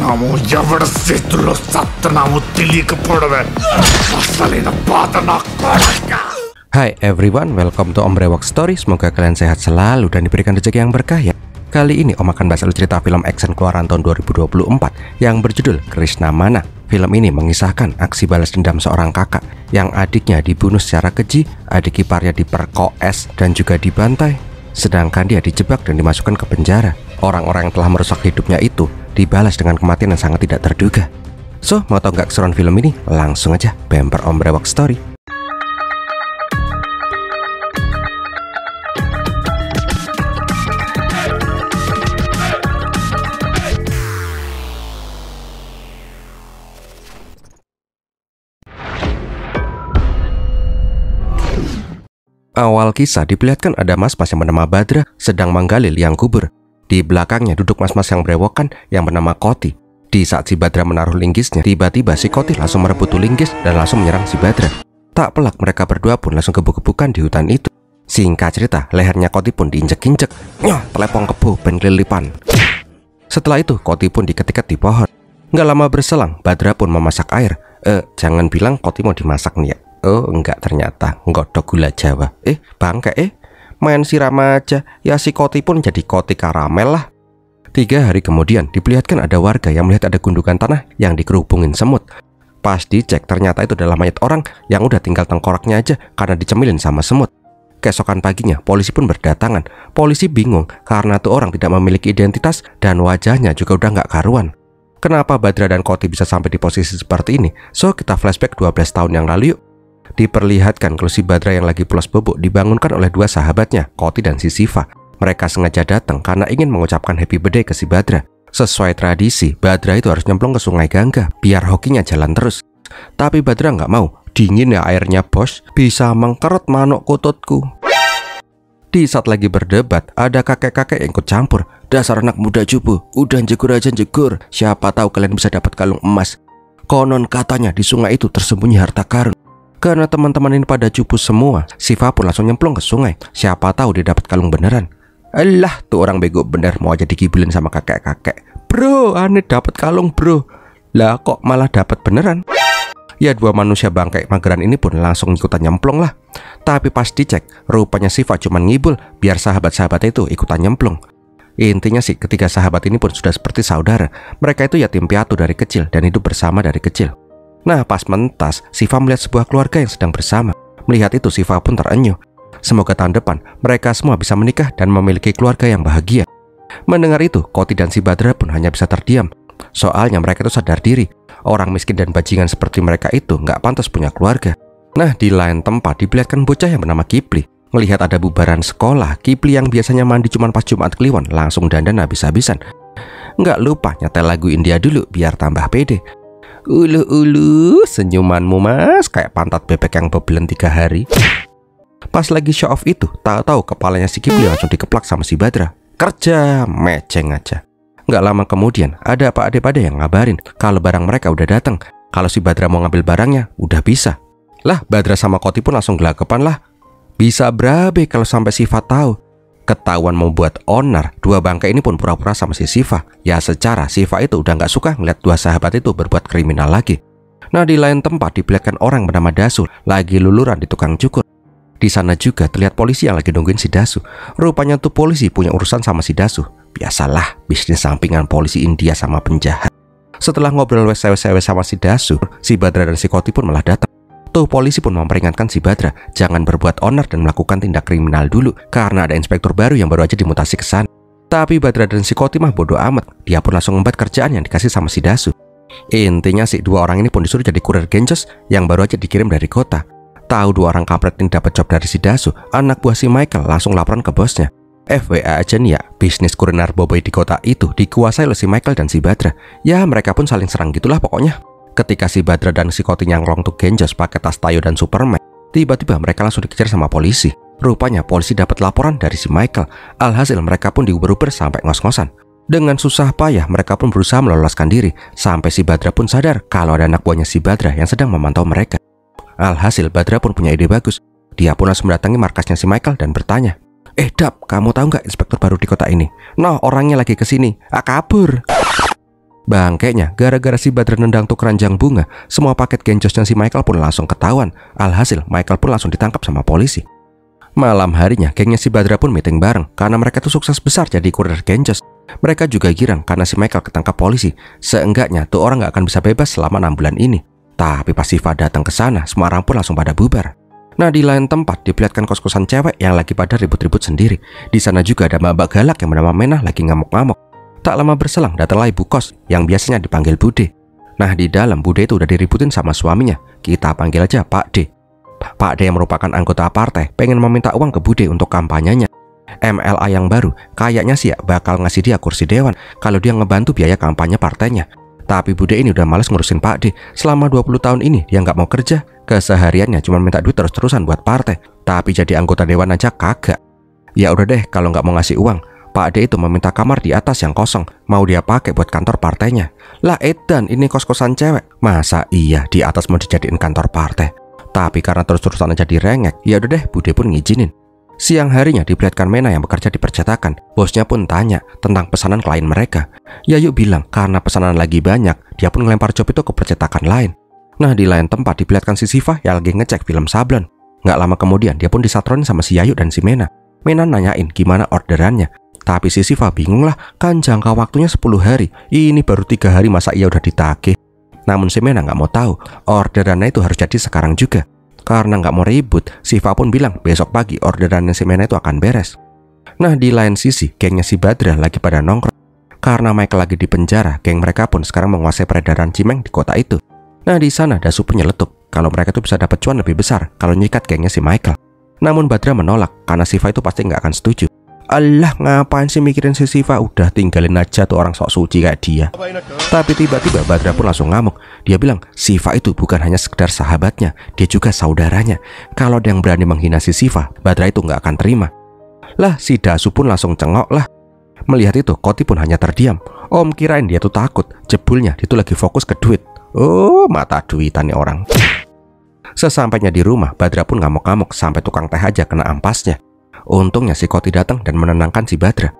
ನಾವು ಎವಡಿಸಿದ್ರು ಸತ್ತ ನಾವು ತಿಳಿಗೆ ಪಡುವೆ ಅಸಲಿನ ಪಾತನ ಕೊಡಕ. Hai everyone, welcome to Om Brewok Story. Semoga kalian sehat selalu dan diberikan rezeki yang berkah ya. Kali ini Om akan bahas cerita film action keluaran tahun 2024 yang berjudul Krishna Mana. Film ini mengisahkan aksi balas dendam seorang kakak yang adiknya dibunuh secara keji, adik iparnya diperkoes dan juga dibantai, sedangkan dia dijebak dan dimasukkan ke penjara. Orang-orang yang telah merusak hidupnya itu dibalas dengan kematian yang sangat tidak terduga. So, mau tau nggak keseruan film ini? Langsung aja bemper Om Brewok Story. Awal kisah diperlihatkan ada mas-mas yang bernama Badra sedang menggali liang kubur. Di belakangnya duduk mas-mas yang berewokan yang bernama Koti. Di saat si Badra menaruh linggisnya, tiba-tiba si Koti langsung merebut linggis dan langsung menyerang si Badra. Tak pelak mereka berdua pun langsung gebuk-gebukan di hutan itu. Singkat cerita, lehernya Koti pun diinjek-injek. Nyah, telepong kebu ben kelilipan. Setelah itu Koti pun diketik di pohon. Nggak lama berselang, Badra pun memasak air. Jangan bilang Koti mau dimasak nih ya. Oh enggak, ternyata nggodok gula Jawa. Bangke main siram aja. Ya si Koti pun jadi Koti karamel lah. 3 hari kemudian diperlihatkan ada warga yang melihat ada gundukan tanah yang dikerubungin semut. Pas dicek ternyata itu adalah mayat orang yang udah tinggal tengkoraknya aja karena dicemilin sama semut. Keesokan paginya polisi pun berdatangan. Polisi bingung karena tuh orang tidak memiliki identitas dan wajahnya juga udah nggak karuan. Kenapa Badra dan Koti bisa sampai di posisi seperti ini? So kita flashback 12 tahun yang lalu yuk. Diperlihatkan kalau si Badra yang lagi pulas bobok dibangunkan oleh 2 sahabatnya, Koti dan si Siva. Mereka sengaja datang karena ingin mengucapkan happy birthday ke si Badra. Sesuai tradisi, Badra itu harus nyemplung ke sungai Gangga biar hokinya jalan terus. Tapi Badra nggak mau. Dingin ya airnya bos, bisa mengkeret manuk kututku. Di saat lagi berdebat, ada kakek-kakek yang ikut campur. Dasar anak muda cupu, udah jegur aja jegur. Siapa tahu kalian bisa dapat kalung emas. Konon katanya di sungai itu tersembunyi harta karun. Karena teman-teman ini pada cupu semua, Siva pun langsung nyemplung ke sungai. Siapa tahu dia dapat kalung beneran. Alah, tuh orang bego bener mau aja dikibulin sama kakek-kakek. Bro, aneh dapat kalung bro. Lah kok malah dapat beneran? Ya 2 manusia bangkai mageran ini pun langsung ikutan nyemplung lah. Tapi pas dicek, rupanya Siva cuma ngibul biar sahabat-sahabatnya itu ikutan nyemplung. Intinya sih ketiga sahabat ini pun sudah seperti saudara. Mereka itu yatim piatu dari kecil dan hidup bersama dari kecil. Nah pas mentas, Siva melihat sebuah keluarga yang sedang bersama. Melihat itu Siva pun terenyuh. Semoga tahun depan mereka semua bisa menikah dan memiliki keluarga yang bahagia. Mendengar itu, Koti dan si Badra pun hanya bisa terdiam. Soalnya mereka itu sadar diri, orang miskin dan bajingan seperti mereka itu nggak pantas punya keluarga. Nah di lain tempat diperlihatkan bocah yang bernama Kipli. Melihat ada bubaran sekolah, Kipli yang biasanya mandi cuma pas Jumat Kliwon langsung dandan habis-habisan. Nggak lupa nyetel lagu India dulu biar tambah pede. Ulu senyumanmu mas kayak pantat bebek yang bebelen 3 hari. Pas lagi show off itu, tahu-tahu kepalanya si Kipli langsung dikeplak sama si Badra. Kerja meceng aja. Nggak lama kemudian ada Pak Ade-Pade yang ngabarin kalau barang mereka udah datang. Kalau si Badra mau ngambil barangnya udah bisa. Lah Badra sama Koti pun langsung gelagapan lah. Bisa berabe kalau sampai Siva tahu. Ketahuan membuat onar, 2 bangkai ini pun pura-pura sama si Siva. Ya secara Siva itu udah nggak suka ngeliat 2 sahabat itu berbuat kriminal lagi. Nah di lain tempat diperlihatkan orang bernama Dasu lagi luluran di tukang cukur. Di sana juga terlihat polisi yang lagi nungguin si Dasu. Rupanya tuh polisi punya urusan sama si Dasu. Biasalah bisnis sampingan polisi India sama penjahat. Setelah ngobrol wes-wes sama si Dasu, si Badra dan si Koti pun malah datang. Tuh polisi pun memperingatkan si Badra jangan berbuat onar dan melakukan tindak kriminal dulu karena ada inspektur baru yang baru aja dimutasi ke sana. Tapi Badra dan si Koti mah bodoh amat. Dia pun langsung ngembat kerjaan yang dikasih sama si Dasu. Intinya sih 2 orang ini pun disuruh jadi kurir gencos yang baru aja dikirim dari kota. Tahu 2 orang kampret ini dapat job dari si Dasu, anak buah si Michael langsung laporan ke bosnya. FWA aja nih ya, bisnis kurir narkoba di kota itu dikuasai oleh si Michael dan si Badra. Ya mereka pun saling serang gitulah pokoknya. Ketika si Badra dan si Koti nyangklong tuh genjos pakai tas Tayo dan Superman, tiba-tiba mereka langsung dikejar sama polisi. Rupanya polisi dapat laporan dari si Michael. Alhasil mereka pun diuber-uber sampai ngos-ngosan. Dengan susah payah mereka pun berusaha meloloskan diri. Sampai si Badra pun sadar kalau ada anak buahnya si Badra yang sedang memantau mereka. Alhasil Badra pun punya ide bagus. Dia pun langsung mendatangi markasnya si Michael dan bertanya, Dap, kamu tahu nggak inspektur baru di kota ini? Noh, orangnya lagi kesini. Kabur. Bangkainya, gara-gara si Badra nendang tuh keranjang bunga, semua paket genjosnya si Michael pun langsung ketahuan. Alhasil, Michael pun langsung ditangkap sama polisi. Malam harinya, gengnya si Badra pun meeting bareng karena mereka tuh sukses besar jadi kurir genjos. Mereka juga girang karena si Michael ketangkap polisi. Seenggaknya tuh orang nggak akan bisa bebas selama 6 bulan ini. Tapi pas Siva datang ke sana, semua orang pun langsung pada bubar. Nah, di lain tempat diperlihatkan kos-kosan cewek yang lagi pada ribut-ribut sendiri. Di sana juga ada mbak galak yang bernama Menah lagi ngamuk-ngamuk. Tak lama berselang datanglah ibu kos yang biasanya dipanggil Bude. Nah, di dalam Bude itu udah diributin sama suaminya. Kita panggil aja Pak D. Pak D yang merupakan anggota partai pengen meminta uang ke Bude untuk kampanyenya. MLA yang baru kayaknya sih ya bakal ngasih dia kursi dewan kalau dia ngebantu biaya kampanye partainya. Tapi Bude ini udah males ngurusin Pak D. Selama 20 tahun ini dia nggak mau kerja. Kesehariannya cuma minta duit terus-terusan buat partai. Tapi jadi anggota dewan aja kagak. Ya udah deh, kalau nggak mau ngasih uang, Pak D itu meminta kamar di atas yang kosong, mau dia pakai buat kantor partainya. Lah edan, ini kos-kosan cewek. Masa iya di atas mau dijadiin kantor partai? Tapi karena terus-terusan aja direngek, ya udah deh, Bude pun ngizinin. Siang harinya diperlihatkan Mena yang bekerja di percetakan. Bosnya pun tanya tentang pesanan klien mereka. Yayu bilang karena pesanan lagi banyak, dia pun ngelempar job itu ke percetakan lain. Nah, di lain tempat diperlihatkan si Siva yang lagi ngecek film Sablon. Nggak lama kemudian dia pun disatronin sama si Yayu dan si Mena. Mena nanyain gimana orderannya. Tapi si Siva bingung lah, kan jangka waktunya 10 hari. Ini baru 3 hari masa ia udah ditagih. Namun si Mena nggak mau tahu, orderannya itu harus jadi sekarang juga. Karena nggak mau ribut, Siva pun bilang besok pagi orderannya si Mena itu akan beres. Nah, di lain sisi, gengnya si Badra lagi pada nongkrong. Karena Michael lagi di penjara, geng mereka pun sekarang menguasai peredaran cimeng di kota itu. Nah, di sana Dasu pun nyeletuk kalau mereka tuh bisa dapat cuan lebih besar kalau nyikat gengnya si Michael. Namun Badra menolak karena Siva itu pasti nggak akan setuju. Allah, ngapain sih mikirin si Siva? Udah tinggalin aja tuh orang sok suci kayak dia. Tapi tiba-tiba Badra pun langsung ngamuk. Dia bilang Siva itu bukan hanya sekedar sahabatnya, dia juga saudaranya. Kalau ada yang berani menghina si Siva, Badra itu nggak akan terima. Lah, si Dasu pun langsung cengok lah. Melihat itu, Koti pun hanya terdiam. Om kirain dia tuh takut, jebulnya dia tuh lagi fokus ke duit. Oh, mata duitan nih orang. Sesampainya di rumah, Badra pun ngamuk-ngamuk sampai tukang teh aja kena ampasnya. Untungnya si Koti datang dan menenangkan si Badra.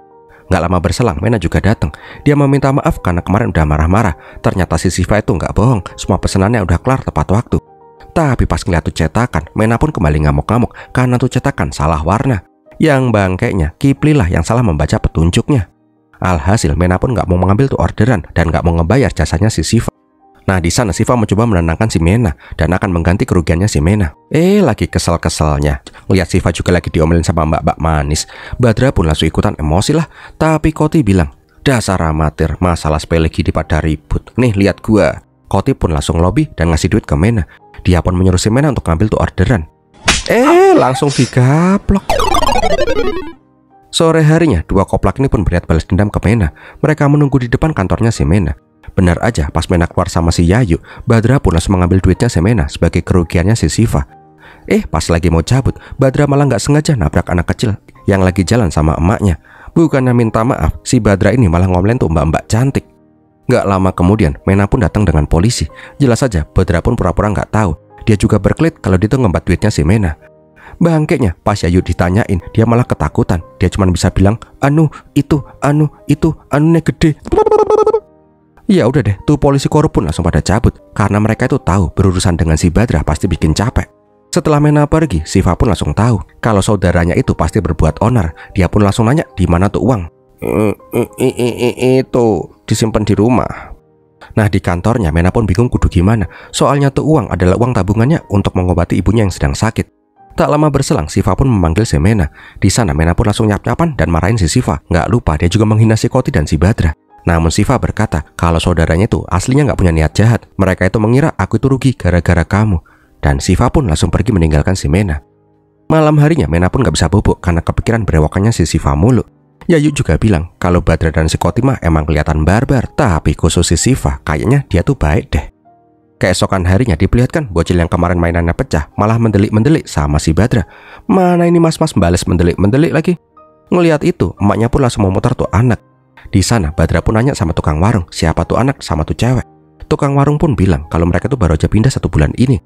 Nggak lama berselang, Mena juga datang. Dia meminta maaf karena kemarin udah marah-marah. Ternyata si Siva itu nggak bohong, semua pesanannya udah kelar tepat waktu. Tapi pas ngeliat tuh cetakan, Mena pun kembali ngamuk-ngamuk karena tuh cetakan salah warna. Yang bangkainya, Kipli lah yang salah membaca petunjuknya. Alhasil, Mena pun nggak mau mengambil tuh orderan dan nggak mau ngebayar jasanya si Siva. Nah, di sana Siva mencoba menenangkan si Mena dan akan mengganti kerugiannya si Mena. Lagi kesel-keselnya. Lihat Siva juga lagi diomelin sama mbak-mbak manis. Badra pun langsung ikutan emosi lah. Tapi Koti bilang, dasar amatir, masalah sepele gini pada ribut. Nih, lihat gua. Koti pun langsung lobby dan ngasih duit ke Mena. Dia pun menyuruh si Mena untuk ngambil tuh orderan. Langsung digaplok. Sore harinya, dua koplak ini pun berniat balas dendam ke Mena. Mereka menunggu di depan kantornya si Mena. Benar aja, pas Mena keluar sama si Yayu, Badra pun langsung mengambil duitnya si Mena sebagai kerugiannya si Siva. Pas lagi mau cabut, Badra malah nggak sengaja nabrak anak kecil yang lagi jalan sama emaknya. Bukannya minta maaf, si Badra ini malah ngomelain tuh mbak-mbak cantik. Nggak lama kemudian, Mena pun datang dengan polisi. Jelas saja, Badra pun pura-pura nggak tahu. Dia juga berkelit kalau dia tuh ngembat duitnya si Mena. Bangkainya, pas Yayu ditanyain, dia malah ketakutan. Dia cuma bisa bilang, anu nih gede. Ya udah deh, tuh polisi korup pun langsung pada cabut karena mereka itu tahu berurusan dengan si Badra pasti bikin capek. Setelah Mena pergi, Siva pun langsung tahu kalau saudaranya itu pasti berbuat onar. Dia pun langsung nanya di mana tuh uang. Itu disimpan di rumah. Nah, di kantornya Mena pun bingung kudu gimana. Soalnya tuh uang adalah uang tabungannya untuk mengobati ibunya yang sedang sakit. Tak lama berselang, Siva pun memanggil si Mena. Di sana Mena pun langsung nyap-nyapan dan marahin si Siva. Nggak lupa dia juga menghina si Koti dan si Badra. Namun Siva berkata kalau saudaranya itu aslinya nggak punya niat jahat. Mereka itu mengira aku itu rugi gara-gara kamu. Dan Siva pun langsung pergi meninggalkan si Mena. Malam harinya Mena pun nggak bisa bubuk karena kepikiran berewokannya si Siva mulu. Yayu juga bilang kalau Badra dan si Koti mah emang kelihatan barbar. Tapi khusus si Siva kayaknya dia tuh baik deh. Keesokan harinya diperlihatkan bocil yang kemarin mainannya pecah malah mendelik-mendelik sama si Badra. Mana ini mas-mas bales mendelik-mendelik lagi. Ngelihat itu emaknya pun langsung memutar tuh anak. Di sana Badra pun nanya sama tukang warung siapa tuh anak sama tuh cewek. Tukang warung pun bilang kalau mereka tuh baru aja pindah 1 bulan ini.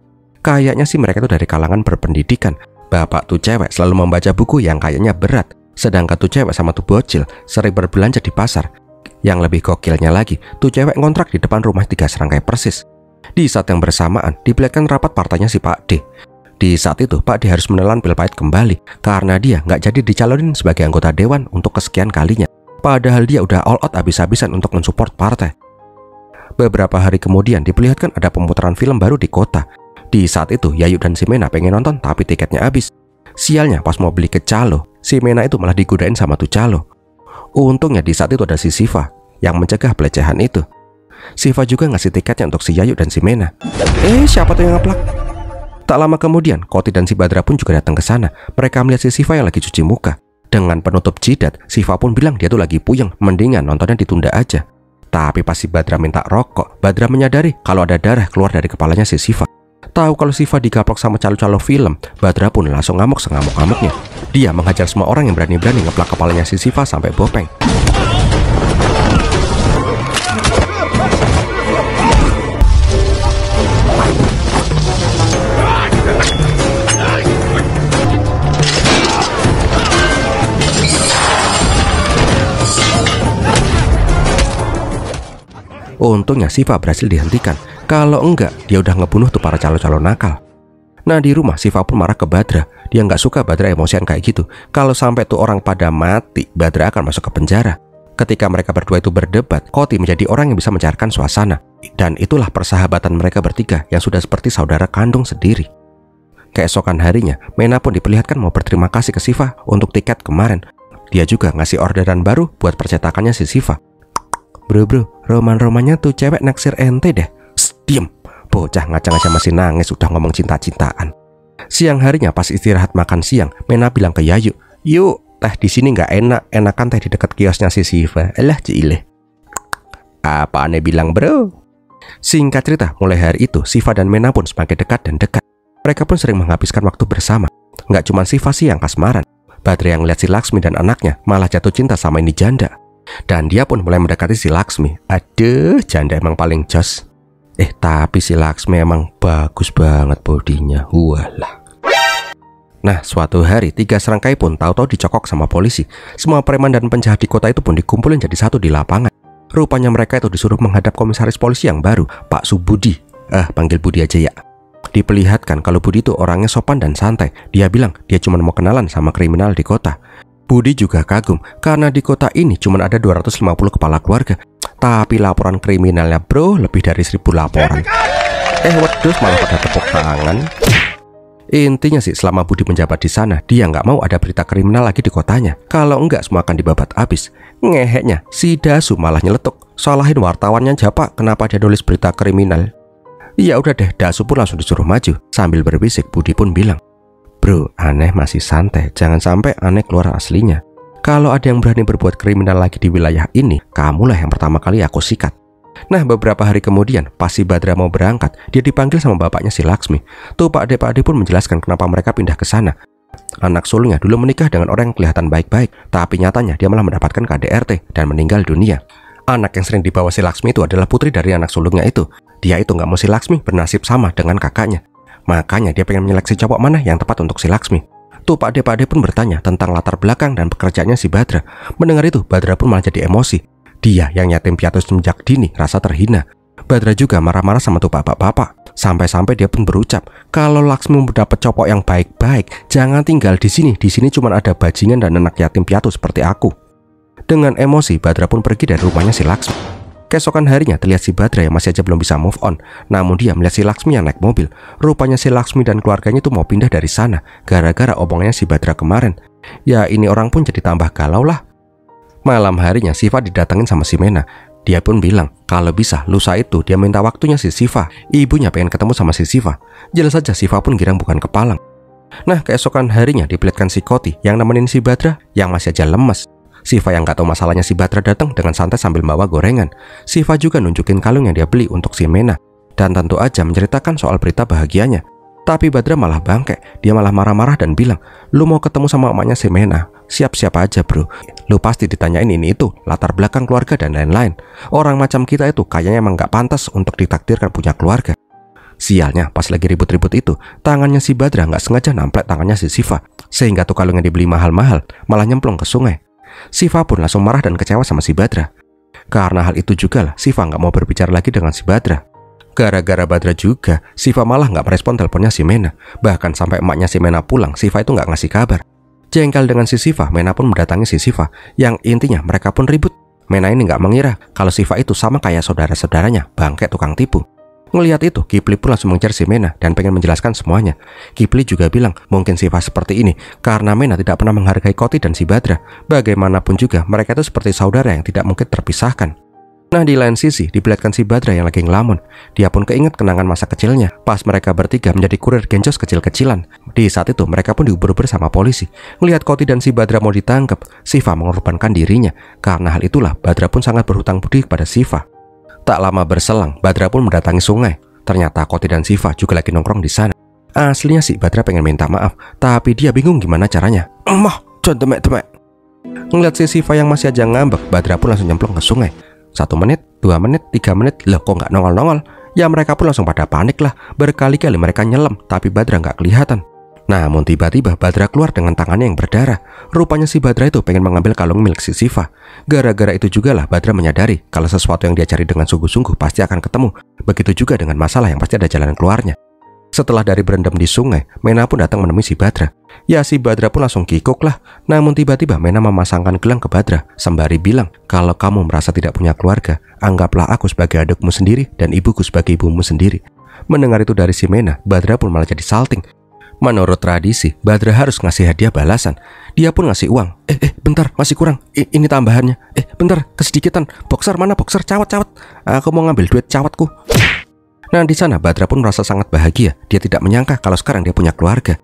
Kayaknya sih mereka tuh dari kalangan berpendidikan. Bapak tuh cewek selalu membaca buku yang kayaknya berat. Sedangkan tuh cewek sama tuh bocil sering berbelanja di pasar. Yang lebih gokilnya lagi, tuh cewek ngontrak di depan rumah 3 serangkai persis. Di saat yang bersamaan, diperlihatkan rapat partainya si Pak D. Di saat itu, Pak D harus menelan pil pahit kembali karena dia nggak jadi dicalonin sebagai anggota dewan untuk kesekian kalinya. Padahal dia udah all out habis-habisan untuk mensupport partai. Beberapa hari kemudian diperlihatkan ada pemutaran film baru di kota. Di saat itu, Yayu dan si Mena pengen nonton tapi tiketnya habis. Sialnya pas mau beli ke calo, si Mena itu malah digodain sama tuh calo. Untungnya di saat itu ada si Siva yang mencegah pelecehan itu. Siva juga ngasih tiketnya untuk si Yayu dan si Mena. Siapa tuh yang ngeplak? Tak lama kemudian, Koti dan si Badra pun juga datang ke sana. Mereka melihat si Siva yang lagi cuci muka. Dengan penutup jidat, Siva pun bilang dia tuh lagi puyeng, mendingan nontonnya ditunda aja. Tapi pas si Badra minta rokok, Badra menyadari kalau ada darah keluar dari kepalanya si Siva. Tahu kalau Siva digaplok sama calo-calo film, Badra pun langsung ngamuk sengamuk-ngamuknya. Dia menghajar semua orang yang berani-berani ngeplak kepalanya si Siva sampai bopeng. Untungnya Siva berhasil dihentikan. Kalau enggak, dia udah ngebunuh tuh para calo-calo nakal. Nah di rumah Siva pun marah ke Badra. Dia nggak suka Badra emosian kayak gitu. Kalau sampai tuh orang pada mati, Badra akan masuk ke penjara. Ketika mereka berdua itu berdebat, Koti menjadi orang yang bisa mencairkan suasana. Dan itulah persahabatan mereka bertiga yang sudah seperti saudara kandung sendiri. Keesokan harinya, Mena pun diperlihatkan mau berterima kasih ke Siva untuk tiket kemarin. Dia juga ngasih orderan baru buat percetakannya si Siva. Bro, roman-romannya tuh cewek naksir ente deh. Diem, bocah ngaca-ngaca masih nangis udah ngomong cinta-cintaan. Siang harinya pas istirahat makan siang, Mena bilang ke Yayu, "Yuk, teh di sini nggak enak, enakan teh di dekat kiosnya si Siva." Elah Cile. Apa aneh bilang bro? Singkat cerita, mulai hari itu Siva dan Mena pun semakin dekat dan dekat. Mereka pun sering menghabiskan waktu bersama. Nggak cuma Siva sih yang kasmaran. Badra yang lihat si Laksmi dan anaknya malah jatuh cinta sama ini janda. Dan dia pun mulai mendekati si Laksmi. Aduh, janda emang paling jos. Tapi si Laksmi emang bagus banget bodinya. Walah. Nah, suatu hari 3 serangkai pun tahu-tahu dicokok sama polisi. Semua preman dan penjahat di kota itu pun dikumpulin jadi satu di lapangan. Rupanya mereka itu disuruh menghadap komisaris polisi yang baru, Pak Subudi. Panggil Budi aja ya. Diperlihatkan kalau Budi itu orangnya sopan dan santai. Dia bilang dia cuma mau kenalan sama kriminal di kota. Budi juga kagum karena di kota ini cuma ada 250 kepala keluarga. Tapi laporan kriminalnya bro lebih dari 1000 laporan. Wedus malah pada tepuk tangan. Intinya sih selama Budi menjabat di sana, dia nggak mau ada berita kriminal lagi di kotanya. Kalau enggak semua akan dibabat habis. Ngeheknya si Dasu malah nyeletuk, salahin wartawannya Japa kenapa dia nulis berita kriminal. Ya udah deh, Dasu pun langsung disuruh maju. Sambil berbisik Budi pun bilang, "Bro, aneh masih santai, jangan sampai aneh keluar aslinya. Kalau ada yang berani berbuat kriminal lagi di wilayah ini, kamulah yang pertama kali aku sikat." Nah, beberapa hari kemudian, pas si Badra mau berangkat, dia dipanggil sama bapaknya si Laksmi. Tuh Pak D pun menjelaskan kenapa mereka pindah ke sana. Anak sulungnya dulu menikah dengan orang yang kelihatan baik-baik, tapi nyatanya dia malah mendapatkan KDRT dan meninggal dunia. Anak yang sering dibawa si Laksmi itu adalah putri dari anak sulungnya itu. Dia itu nggak mau si Laksmi bernasib sama dengan kakaknya. Makanya dia pengen menyeleksi cowok mana yang tepat untuk si Laksmi. Tuh Pak D pun bertanya tentang latar belakang dan pekerjaannya si Badra. Mendengar itu, Badra pun malah jadi emosi. Dia yang yatim piatu sejak dini rasa terhina. Badra juga marah-marah sama tuh bapak-bapak. Sampai-sampai dia pun berucap, kalau Laksmi mendapat cowok yang baik-baik, jangan tinggal di sini. Di sini cuma ada bajingan dan anak yatim piatu seperti aku. Dengan emosi, Badra pun pergi dari rumahnya si Laksmi. Keesokan harinya terlihat si Badra yang masih aja belum bisa move on. Namun dia melihat si Laksmi yang naik mobil. Rupanya si Laksmi dan keluarganya tuh mau pindah dari sana gara-gara omongannya si Badra kemarin. Ya ini orang pun jadi tambah galau lah. Malam harinya Siva didatengin sama si Mena. Dia pun bilang kalau bisa lusa itu dia minta waktunya si Siva. Ibunya pengen ketemu sama si Siva. Jelas saja Siva pun girang bukan kepalang. Nah keesokan harinya diperlihatkan si Koti yang nemenin si Badra yang masih aja lemes. Siva yang gak tahu masalahnya si Badra datang dengan santai sambil bawa gorengan. Siva juga nunjukin kalung yang dia beli untuk si Mena. Dan tentu aja menceritakan soal berita bahagianya. Tapi Badra malah bangke. Dia malah marah-marah dan bilang, "Lu mau ketemu sama emaknya si Mena? Siap-siap aja bro. Lu pasti ditanyain ini itu, latar belakang keluarga dan lain-lain. Orang macam kita itu kayaknya emang gak pantas untuk ditakdirkan punya keluarga." Sialnya pas lagi ribut-ribut itu, tangannya si Badra gak sengaja namplet tangannya si Siva. Sehingga tuh kalung yang dibeli mahal-mahal malah nyemplung ke sungai. Siva pun langsung marah dan kecewa sama si Badra. Karena hal itu juga lah Siva nggak mau berbicara lagi dengan si Badra. Gara-gara Badra juga, Siva malah nggak merespon teleponnya si Mena. Bahkan sampai emaknya si Mena pulang, Siva itu nggak ngasih kabar. Jengkel dengan si Siva, Mena pun mendatangi si Siva. Yang intinya mereka pun ribut. Mena ini nggak mengira kalau Siva itu sama kayak saudara-saudaranya, bangke tukang tipu. Ngelihat itu, Kipli pun langsung mengejar si Mena dan pengen menjelaskan semuanya. Kipli juga bilang mungkin Siva seperti ini karena Mena tidak pernah menghargai Koti dan si Badra. Bagaimanapun juga mereka itu seperti saudara yang tidak mungkin terpisahkan. Nah, di lain sisi diperlihatkan si Badra yang lagi ngelamun. Dia pun keinget kenangan masa kecilnya pas mereka bertiga menjadi kurir genjos kecil-kecilan. Di saat itu mereka pun diuber-uber sama polisi. Melihat Koti dan si Badra mau ditangkap, Siva mengorbankan dirinya. Karena hal itulah Badra pun sangat berhutang budi kepada Siva. Tak lama berselang, Badra pun mendatangi sungai. Ternyata Koti dan Siva juga lagi nongkrong di sana. Aslinya sih Badra pengen minta maaf, tapi dia bingung gimana caranya. Jangan temek-temek. Ngeliat si Siva yang masih aja ngambek, Badra pun langsung nyemplung ke sungai. 1 menit, 2 menit, 3 menit, loh kok nggak nongol-nongol? Ya mereka pun langsung pada panik lah. Berkali-kali mereka nyelam, tapi Badra nggak kelihatan. Namun tiba-tiba Badra keluar dengan tangannya yang berdarah. Rupanya si Badra itu pengen mengambil kalung milik si Siva. Gara-gara itu juga lah Badra menyadari kalau sesuatu yang dia cari dengan sungguh-sungguh pasti akan ketemu. Begitu juga dengan masalah yang pasti ada jalan keluarnya. Setelah dari berendam di sungai, Mena pun datang menemui si Badra. Ya si Badra pun langsung kikuk lah. Namun tiba-tiba Mena memasangkan gelang ke Badra sembari bilang, kalau kamu merasa tidak punya keluarga, anggaplah aku sebagai adikmu sendiri dan ibuku sebagai ibumu sendiri. Mendengar itu dari si Mena, Badra pun malah jadi salting. Menurut tradisi, Badra harus ngasih hadiah balasan. Dia pun ngasih uang. Bentar, masih kurang. Ini tambahannya. Bentar, kesedikitan. Boxer mana boxer? Cawat. Aku mau ngambil duit cawatku. Nah, di sana Badra pun merasa sangat bahagia. Dia tidak menyangka kalau sekarang dia punya keluarga.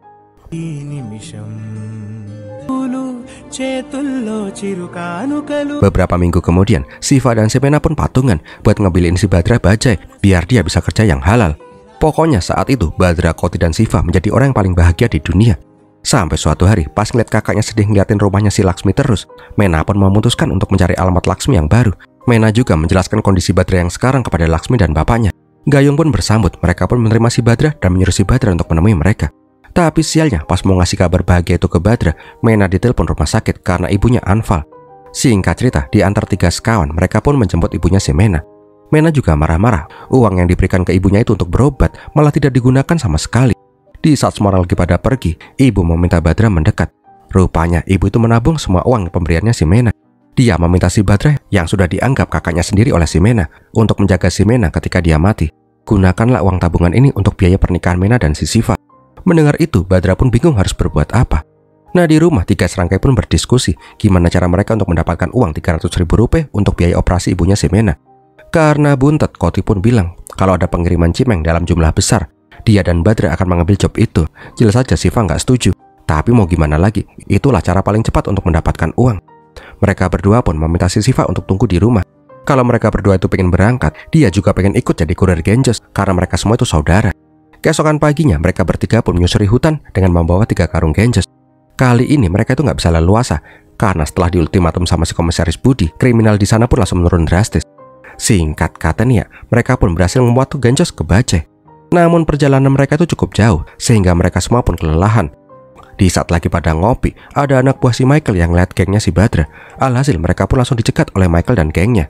Beberapa minggu kemudian, Siva dan si Mena pun patungan buat ngebiliin si Badra bajai biar dia bisa kerja yang halal. Pokoknya saat itu Badra, Koti dan Siva menjadi orang yang paling bahagia di dunia. Sampai suatu hari pas ngeliat kakaknya sedih ngeliatin rumahnya si Laksmi terus, Mena pun memutuskan untuk mencari alamat Laksmi yang baru. Mena juga menjelaskan kondisi Badra yang sekarang kepada Laksmi dan bapaknya. Gayung pun bersambut, mereka pun menerima si Badra dan menyuruh si Badra untuk menemui mereka. Tapi sialnya pas mau ngasih kabar bahagia itu ke Badra, Mena ditelepon rumah sakit karena ibunya anfal. Singkat cerita, di antar 3 sekawan mereka pun menjemput ibunya si Mena. Mena juga marah-marah, uang yang diberikan ke ibunya itu untuk berobat malah tidak digunakan sama sekali. Di saat semua orang lagi pada pergi, ibu meminta Badra mendekat. Rupanya ibu itu menabung semua uang pemberiannya si Mena. Dia meminta si Badra yang sudah dianggap kakaknya sendiri oleh si Mena untuk menjaga si Mena ketika dia mati. Gunakanlah uang tabungan ini untuk biaya pernikahan Mena dan si Siva. Mendengar itu, Badra pun bingung harus berbuat apa. Nah, di rumah 3 serangkai pun berdiskusi gimana cara mereka untuk mendapatkan uang 300.000 rupiah untuk biaya operasi ibunya si Mena. Karena buntet, Koti pun bilang kalau ada pengiriman cimeng dalam jumlah besar, dia dan Badra akan mengambil job itu. Jelas saja Siva nggak setuju. Tapi mau gimana lagi, itulah cara paling cepat untuk mendapatkan uang. Mereka berdua pun meminta si Siva untuk tunggu di rumah. Kalau mereka berdua itu pengen berangkat, dia juga pengen ikut jadi kurir genjos karena mereka semua itu saudara. Keesokan paginya mereka bertiga pun menyusuri hutan dengan membawa 3 karung genjos. Kali ini mereka itu nggak bisa leluasa karena setelah diultimatum sama si komisaris Budi, kriminal di sana pun langsung menurun drastis. Singkat kata nih ya, mereka pun berhasil membuat tuh genjos ke Bajai. Namun perjalanan mereka itu cukup jauh sehingga mereka semua pun kelelahan. Di saat lagi pada ngopi, ada anak buah si Michael yang ngeliat gengnya si Badra. Alhasil mereka pun langsung dicegat oleh Michael dan gengnya.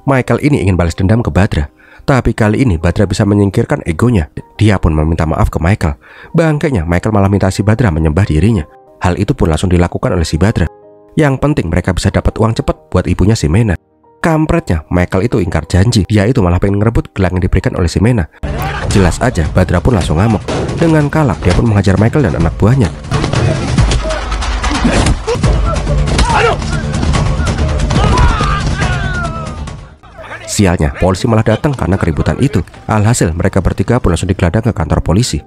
Michael ini ingin balas dendam ke Badra. Tapi kali ini Badra bisa menyingkirkan egonya. Dia pun meminta maaf ke Michael. Bangkainya Michael malah minta si Badra menyembah dirinya. Hal itu pun langsung dilakukan oleh si Badra. Yang penting mereka bisa dapat uang cepat buat ibunya si Mena. Kampretnya, Michael itu ingkar janji. Dia itu malah pengen ngerebut gelang yang diberikan oleh si Mena. Jelas aja Badra pun langsung ngamuk. Dengan kalap dia pun menghajar Michael dan anak buahnya. Sialnya, polisi malah datang karena keributan itu. Alhasil mereka bertiga pun langsung digelandang ke kantor polisi.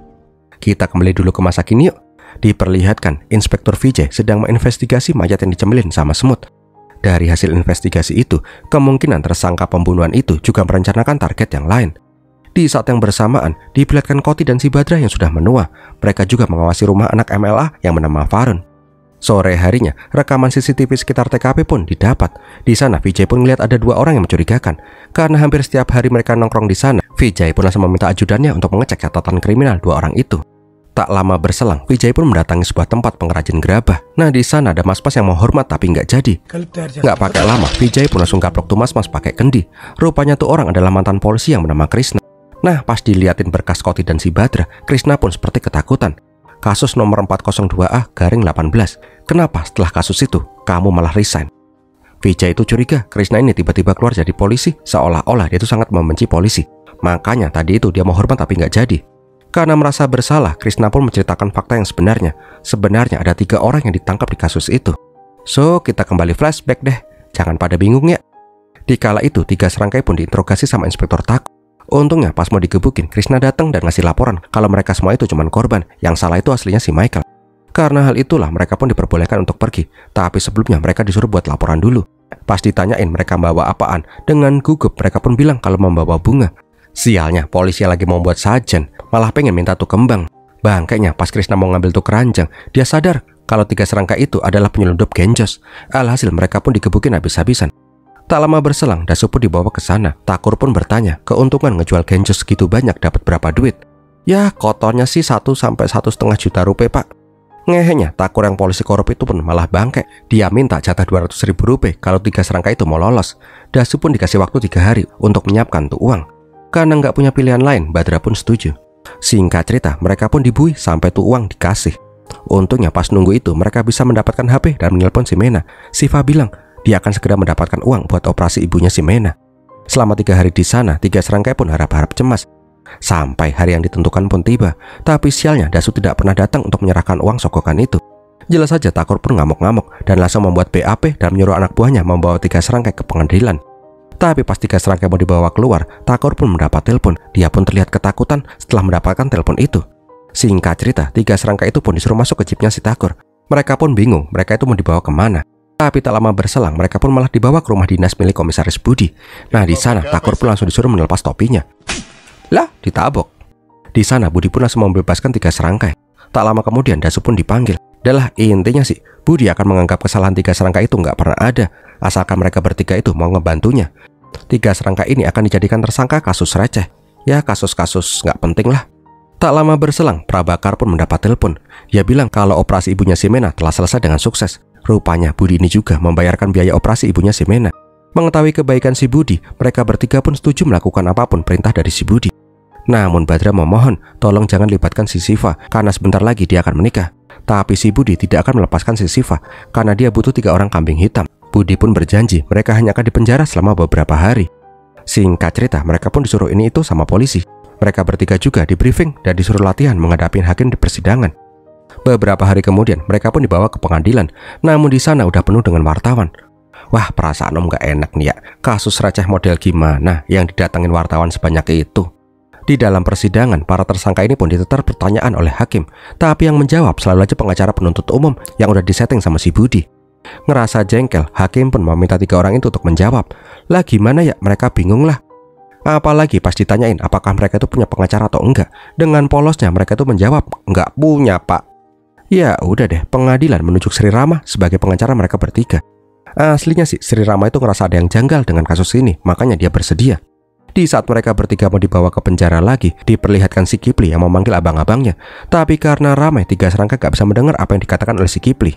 Kita kembali dulu ke masa kini yuk. Diperlihatkan Inspektur Vijay sedang menginvestigasi mayat yang dicemilin sama semut. Dari hasil investigasi itu, kemungkinan tersangka pembunuhan itu juga merencanakan target yang lain. Di saat yang bersamaan, diperlihatkan Koti dan si Badra yang sudah menua. Mereka juga mengawasi rumah anak MLA yang bernama Farun. Sore harinya, rekaman CCTV sekitar TKP pun didapat. Di sana, Vijay pun melihat ada 2 orang yang mencurigakan. Karena hampir setiap hari mereka nongkrong di sana, Vijay pun langsung meminta ajudannya untuk mengecek catatan kriminal 2 orang itu. Tak lama berselang, Vijay pun mendatangi sebuah tempat pengrajin gerabah. Nah, di sana ada mas-mas yang mau hormat tapi nggak jadi. Nggak pakai lama, Vijay pun langsung kaplok tuh mas-mas pakai kendi. Rupanya tuh orang adalah mantan polisi yang bernama Krishna. Nah, pas diliatin berkas Koti dan si Badra, Krishna pun seperti ketakutan. Kasus nomor 402A/18. Kenapa setelah kasus itu, kamu malah resign? Vijay itu curiga, Krishna ini tiba-tiba keluar jadi polisi, seolah-olah dia itu sangat membenci polisi. Makanya tadi itu dia mau hormat tapi nggak jadi. Karena merasa bersalah, Krishna pun menceritakan fakta yang sebenarnya. Sebenarnya ada 3 orang yang ditangkap di kasus itu. So, kita kembali flashback deh. Jangan pada bingung ya. Di kala itu, 3 serangkai pun diinterogasi sama Inspektur Thakur. Untungnya pas mau digebukin, Krishna datang dan ngasih laporan kalau mereka semua itu cuma korban. Yang salah itu aslinya si Michael. Karena hal itulah mereka pun diperbolehkan untuk pergi. Tapi sebelumnya mereka disuruh buat laporan dulu. Pas ditanyain mereka bawa apaan, dengan gugup mereka pun bilang kalau membawa bunga. Sialnya, polisi yang lagi mau buat sajen malah pengen minta tuh kembang. Bangkainya pas Krishna mau ngambil tuh keranjang, dia sadar kalau 3 serangkai itu adalah penyelundup genjos. Alhasil mereka pun digebukin habis-habisan. Tak lama berselang, Dasu pun dibawa ke sana. Thakur pun bertanya, keuntungan ngejual genjos segitu banyak dapat berapa duit? Ya, kotornya sih 1-1,5 juta rupiah, Pak. Ngehenya, Thakur yang polisi korup itu pun malah bangke. Dia minta jatah 200.000 rupiah kalau 3 serangkai itu mau lolos. Dasu pun dikasih waktu 3 hari untuk menyiapkan tuh uang. Karena nggak punya pilihan lain, Badra pun setuju. Singkat cerita, mereka pun dibui sampai tuh uang dikasih. Untungnya pas nunggu itu, mereka bisa mendapatkan HP dan menelpon si Mena. Siva bilang, dia akan segera mendapatkan uang buat operasi ibunya si Mena. Selama 3 hari di sana, 3 serangkai pun harap-harap cemas. Sampai hari yang ditentukan pun tiba. Tapi sialnya, Dasu tidak pernah datang untuk menyerahkan uang sogokan itu. Jelas saja Thakur pun ngamuk-ngamuk dan langsung membuat BAP dan menyuruh anak buahnya membawa 3 serangkai ke pengadilan. Tapi pas 3 serangkai mau dibawa keluar, Thakur pun mendapat telepon. Dia pun terlihat ketakutan setelah mendapatkan telepon itu. Singkat cerita, 3 serangkai itu pun disuruh masuk ke jeepnya si Thakur. Mereka pun bingung, mereka itu mau dibawa kemana. Tapi tak lama berselang, mereka pun malah dibawa ke rumah dinas milik Komisaris Budi. Nah, di sana Thakur pun langsung disuruh melepas topinya. Lah, ditabok. Di sana Budi pun langsung membebaskan 3 serangkai. Tak lama kemudian Dasu pun dipanggil. Adalah intinya sih, Budi akan menganggap kesalahan 3 serangkai itu nggak pernah ada, asalkan mereka bertiga itu mau ngebantunya. 3 serangkai ini akan dijadikan tersangka kasus receh. Ya, kasus-kasus nggak penting lah. Tak lama berselang, Prabakar pun mendapat telepon. Dia bilang kalau operasi ibunya si Mena telah selesai dengan sukses. Rupanya Budi ini juga membayarkan biaya operasi ibunya si Mena. Mengetahui kebaikan si Budi, mereka bertiga pun setuju melakukan apapun perintah dari si Budi. Namun Badra memohon, tolong jangan libatkan si Siva, karena sebentar lagi dia akan menikah. Tapi si Budi tidak akan melepaskan si Siva, karena dia butuh 3 orang kambing hitam. Budi pun berjanji mereka hanya akan dipenjara selama beberapa hari. Singkat cerita, mereka pun disuruh ini itu sama polisi. Mereka bertiga juga di briefing dan disuruh latihan menghadapi hakim di persidangan. Beberapa hari kemudian, mereka pun dibawa ke pengadilan. Namun di sana udah penuh dengan wartawan. Wah, perasaan Om gak enak nih ya. Kasus receh model gimana yang didatangin wartawan sebanyak itu? Di dalam persidangan, para tersangka ini pun ditetar pertanyaan oleh hakim. Tapi yang menjawab selalu aja pengacara penuntut umum yang udah disetting sama si Budi. Ngerasa jengkel, hakim pun meminta 3 orang itu untuk menjawab. Lah gimana ya, mereka bingung lah. Apalagi pas ditanyain apakah mereka itu punya pengacara atau enggak. Dengan polosnya mereka itu menjawab, enggak punya pak. Ya udah deh, pengadilan menunjuk Sri Rama sebagai pengacara mereka bertiga. Aslinya sih Sri Rama itu ngerasa ada yang janggal dengan kasus ini, makanya dia bersedia. Di saat mereka bertiga mau dibawa ke penjara lagi, diperlihatkan si Kipli yang memanggil abang-abangnya. Tapi karena ramai, 3 serangkai gak bisa mendengar apa yang dikatakan oleh si Kipli.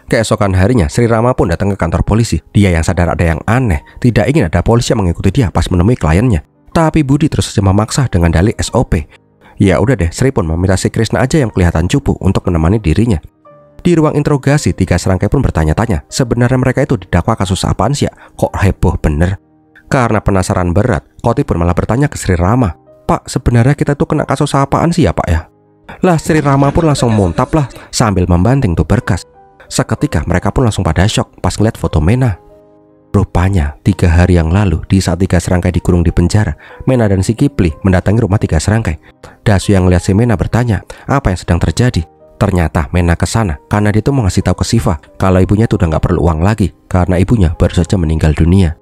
Keesokan harinya, Sri Rama pun datang ke kantor polisi. Dia yang sadar ada yang aneh, tidak ingin ada polisi yang mengikuti dia pas menemui kliennya. Tapi Budi terus saja memaksa dengan dalih SOP. Ya udah deh, Sri pun meminta si Krishna aja yang kelihatan cupu untuk menemani dirinya. Di ruang interogasi, 3 serangkai pun bertanya-tanya, sebenarnya mereka itu didakwa kasus apaan sih ya? Kok heboh bener? Karena penasaran berat, Koti pun malah bertanya ke Sri Rama, Pak, sebenarnya kita tuh kena kasus apaan sih ya Pak ya? Lah Sri Rama pun langsung muntap lah sambil membanting tuh berkas. Seketika mereka pun langsung pada syok pas ngeliat foto Mena. Rupanya 3 hari yang lalu, di saat 3 serangkai dikurung di penjara, Mena dan si Kipli mendatangi rumah 3 serangkai. Dasu yang ngeliat si Mena bertanya apa yang sedang terjadi. Ternyata Mena kesana karena dia tuh mau ngasih tahu ke Siva kalau ibunya tuh udah gak perlu uang lagi karena ibunya baru saja meninggal dunia.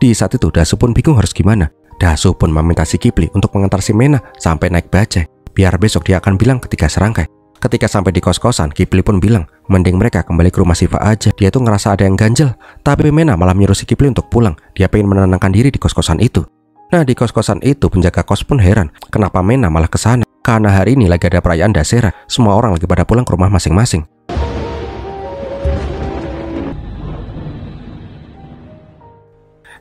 Di saat itu Dasu pun bingung harus gimana. Dasu pun meminta si Kipli untuk mengantar si Mena sampai naik bajai, biar besok dia akan bilang ke 3 serangkai. Ketika sampai di kos-kosan, Kipli pun bilang mending mereka kembali ke rumah Siva aja. Dia tuh ngerasa ada yang ganjel. Tapi Mena malah menyuruh si Kipli untuk pulang. Dia pengen menenangkan diri di kos-kosan itu. Nah, di kos-kosan itu penjaga kos pun heran kenapa Mena malah kesana. Karena hari ini lagi ada perayaan Dasera, semua orang lagi pada pulang ke rumah masing-masing.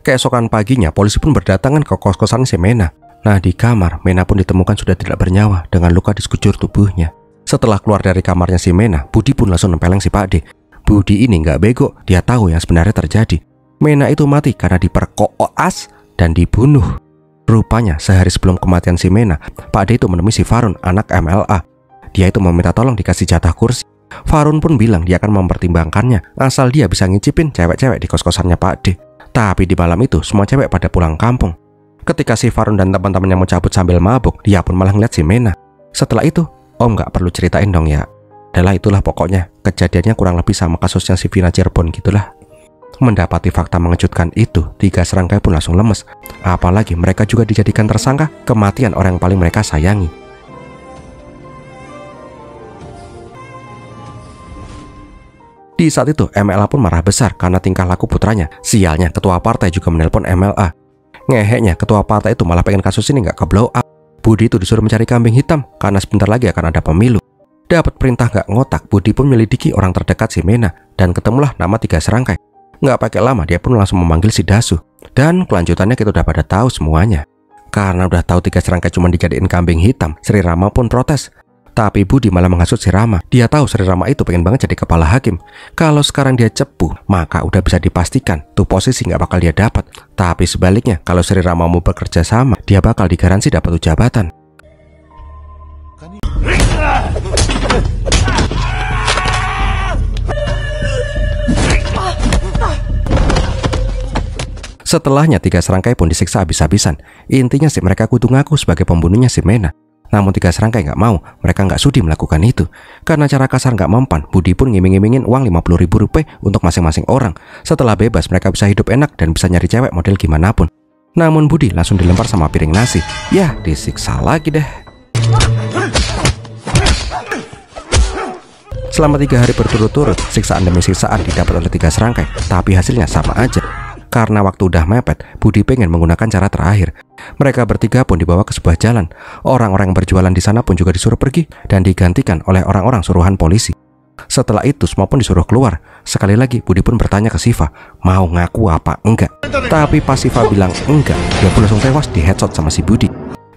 Keesokan paginya, polisi pun berdatangan ke kos-kosan si Mena. Nah, di kamar, Mena pun ditemukan sudah tidak bernyawa dengan luka di sekujur tubuhnya. Setelah keluar dari kamarnya si Mena, Budi pun langsung nempeleng si Pak D. Budi ini nggak bego, dia tahu yang sebenarnya terjadi. Mena itu mati karena diperkoas dan dibunuh. Rupanya sehari sebelum kematian si Mena, Pak D itu menemui si Farun, anak MLA. Dia itu meminta tolong dikasih jatah kursi. Farun pun bilang dia akan mempertimbangkannya asal dia bisa ngicipin cewek-cewek di kos-kosannya Pak D. Tapi di malam itu semua cewek pada pulang kampung. Ketika si Farun dan teman-temannya mau cabut sambil mabuk, dia pun malah ngeliat si Mena. Setelah itu, Om nggak perlu ceritain dong ya. Adalah itulah pokoknya, kejadiannya kurang lebih sama kasusnya si Vina Cirebon gitulah. Mendapati fakta mengejutkan itu, 3 serangkai pun langsung lemes. Apalagi mereka juga dijadikan tersangka kematian orang yang paling mereka sayangi. Di saat itu, MLA pun marah besar karena tingkah laku putranya. Sialnya, ketua partai juga menelpon MLA. Ngeheknya, ketua partai itu malah pengen kasus ini nggak ke blow up. Budi itu disuruh mencari kambing hitam karena sebentar lagi akan ada pemilu. Dapat perintah nggak ngotak, Budi pun menyelidiki orang terdekat si Mena dan ketemulah nama 3 serangkai. Nggak pakai lama, dia pun langsung memanggil si Dasu. Dan kelanjutannya kita udah pada tahu semuanya. Karena udah tahu 3 serangkai cuma dijadiin kambing hitam, Sri Rama pun protes. Tapi Budi malah menghasut si Rama. Dia tahu Sri Rama itu pengen banget jadi kepala hakim. Kalau sekarang dia cepu, maka udah bisa dipastikan tuh posisi nggak bakal dia dapat. Tapi sebaliknya, kalau Sri Rama mau bekerja sama, dia bakal digaransi dapat tuh jabatan. Setelahnya 3 serangkai pun disiksa habis-habisan. Intinya sih mereka kudu ngaku sebagai pembunuhnya si Mena. Namun 3 serangkai nggak mau, mereka nggak sudi melakukan itu. Karena cara kasar nggak mempan, Budi pun ngiming-ngimingin uang 50.000 rupiah untuk masing-masing orang. Setelah bebas, mereka bisa hidup enak dan bisa nyari cewek model gimana pun. Namun Budi langsung dilempar sama piring nasi. Ya, disiksa lagi deh. Selama 3 hari berturut-turut, siksaan demi siksaan didapat oleh 3 serangkai, tapi hasilnya sama aja. Karena waktu udah mepet, Budi pengen menggunakan cara terakhir. Mereka bertiga pun dibawa ke sebuah jalan. Orang-orang yang berjualan di sana pun juga disuruh pergi dan digantikan oleh orang-orang suruhan polisi. Setelah itu semua pun disuruh keluar. Sekali lagi Budi pun bertanya ke Siva, mau ngaku apa enggak. Tapi pas Siva bilang enggak, dia pun langsung tewas di headshot sama si Budi.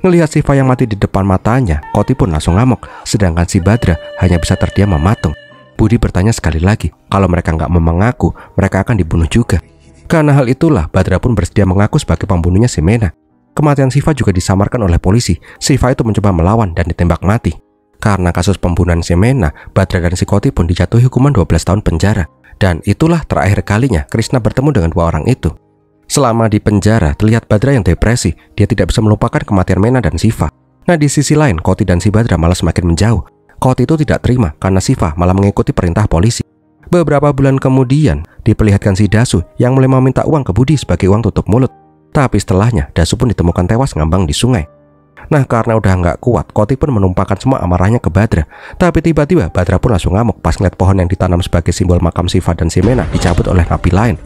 Ngelihat Siva yang mati di depan matanya, Koti pun langsung ngamuk. Sedangkan si Badra hanya bisa terdiam mematung. Budi bertanya sekali lagi, kalau mereka nggak mau mengaku, mereka akan dibunuh juga. Karena hal itulah, Badra pun bersedia mengaku sebagai pembunuhnya si Mena. Kematian Siva juga disamarkan oleh polisi. Siva itu mencoba melawan dan ditembak mati. Karena kasus pembunuhan si Mena, Badra dan si Koti pun dijatuhi hukuman 12 tahun penjara. Dan itulah terakhir kalinya Krishna bertemu dengan 2 orang itu. Selama di penjara, terlihat Badra yang depresi. Dia tidak bisa melupakan kematian Mena dan Siva. Nah, di sisi lain, Koti dan si Badra malah semakin menjauh. Koti itu tidak terima karena Siva malah mengikuti perintah polisi. Beberapa bulan kemudian, diperlihatkan si Dasu yang mulai meminta uang ke Budi sebagai uang tutup mulut. Tapi setelahnya, Dasu pun ditemukan tewas ngambang di sungai. Nah, karena udah nggak kuat, Koti pun menumpahkan semua amarahnya ke Badra. Tapi tiba-tiba Badra pun langsung ngamuk pas ngeliat pohon yang ditanam sebagai simbol makam Siva dan si Mena dicabut oleh napi lain.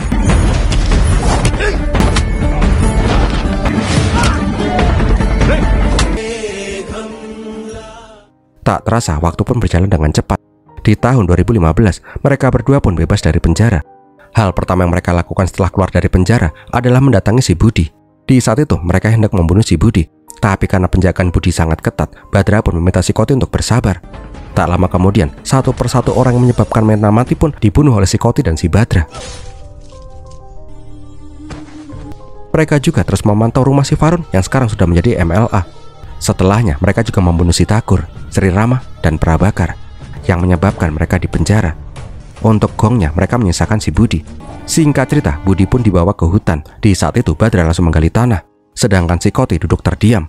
Tak terasa, waktu pun berjalan dengan cepat. Di tahun 2015, mereka berdua pun bebas dari penjara. Hal pertama yang mereka lakukan setelah keluar dari penjara adalah mendatangi si Budi. Di saat itu, mereka hendak membunuh si Budi. Tapi karena penjagaan Budi sangat ketat, Badra pun meminta si Koti untuk bersabar. Tak lama kemudian, satu persatu orang yang menyebabkan Mena mati pun dibunuh oleh si Koti dan si Badra. Mereka juga terus memantau rumah si Farun yang sekarang sudah menjadi MLA. Setelahnya, mereka juga membunuh si Thakur, Sri Rama, dan Prabakar, yang menyebabkan mereka dipenjara. Untuk gongnya, mereka menyisakan si Budi. Singkat cerita, Budi pun dibawa ke hutan. Di saat itu, Badra langsung menggali tanah, sedangkan si Koti duduk terdiam.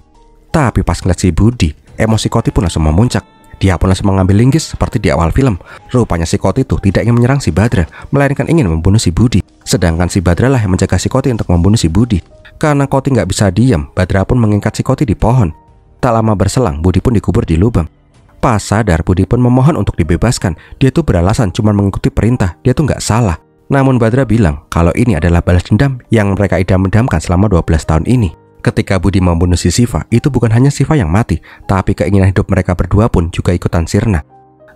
Tapi pas ngeliat si Budi, emosi Koti pun langsung memuncak. Dia pun langsung mengambil linggis seperti di awal film. Rupanya si Koti itu tidak ingin menyerang si Badra, melainkan ingin membunuh si Budi. Sedangkan si Badra lah yang menjaga si Koti untuk membunuh si Budi. Karena Koti nggak bisa diam, Badra pun mengikat si Koti di pohon. Tak lama berselang, Budi pun dikubur di lubang. Pas sadar, Budi pun memohon untuk dibebaskan. Dia tuh beralasan cuma mengikuti perintah, dia tuh nggak salah. Namun Badra bilang kalau ini adalah balas dendam yang mereka idam-idamkan selama 12 tahun ini. Ketika Budi membunuh si Siva, itu bukan hanya Siva yang mati, tapi keinginan hidup mereka berdua pun juga ikutan sirna.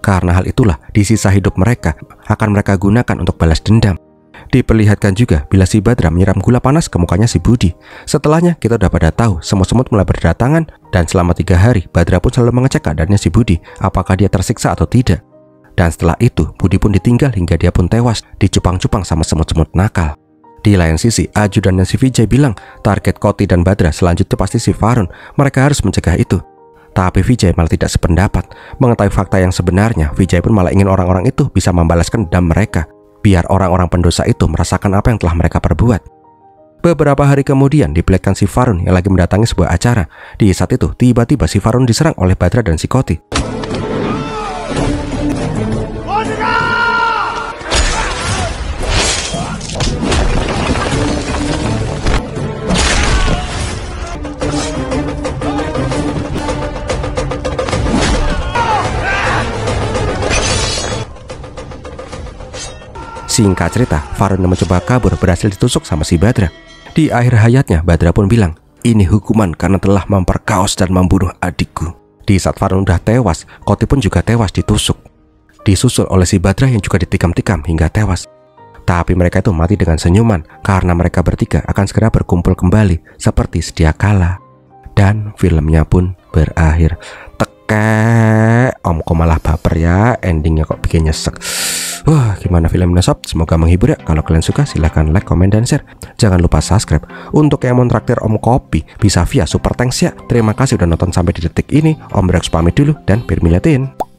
Karena hal itulah, di sisa hidup mereka akan mereka gunakan untuk balas dendam. Diperlihatkan juga bila si Badra menyiram gula panas ke mukanya si Budi. Setelahnya kita udah pada tahu semut-semut mulai berdatangan, dan selama 3 hari Badra pun selalu mengecek keadaannya si Budi, apakah dia tersiksa atau tidak. Dan setelah itu Budi pun ditinggal hingga dia pun tewas dicupang-cupang sama semut-semut nakal. Di lain sisi, ajudannya si Vijay bilang target Koti dan Badra selanjutnya pasti si Varun. Mereka harus mencegah itu. Tapi Vijay malah tidak sependapat. Mengetahui fakta yang sebenarnya, Vijay pun malah ingin orang-orang itu bisa membalaskan dendam mereka, biar orang-orang pendosa itu merasakan apa yang telah mereka perbuat. Beberapa hari kemudian diperlihatkan si Varun yang lagi mendatangi sebuah acara. Di saat itu, tiba-tiba si Varun diserang oleh Badra dan si Koti. Singkat cerita, Varun yang mencoba kabur berhasil ditusuk sama si Badra. Di akhir hayatnya, Badra pun bilang, "Ini hukuman karena telah memperkaos dan membunuh adikku." Di saat Varun udah tewas, Koti pun juga tewas ditusuk. Disusul oleh si Badra yang juga ditikam-tikam hingga tewas. Tapi mereka itu mati dengan senyuman karena mereka bertiga akan segera berkumpul kembali seperti sedia kala. Dan filmnya pun berakhir. Om kok malah baper ya, endingnya kok bikin nyesek. Wah, gimana filmnya sob? Semoga menghibur ya. Kalau kalian suka silahkan like, komen, dan share. Jangan lupa subscribe. Untuk yang mau traktir Om kopi bisa via Super Thanks ya. Terima kasih udah nonton sampai di detik ini. Om Rex pamit dulu dan bermilatin.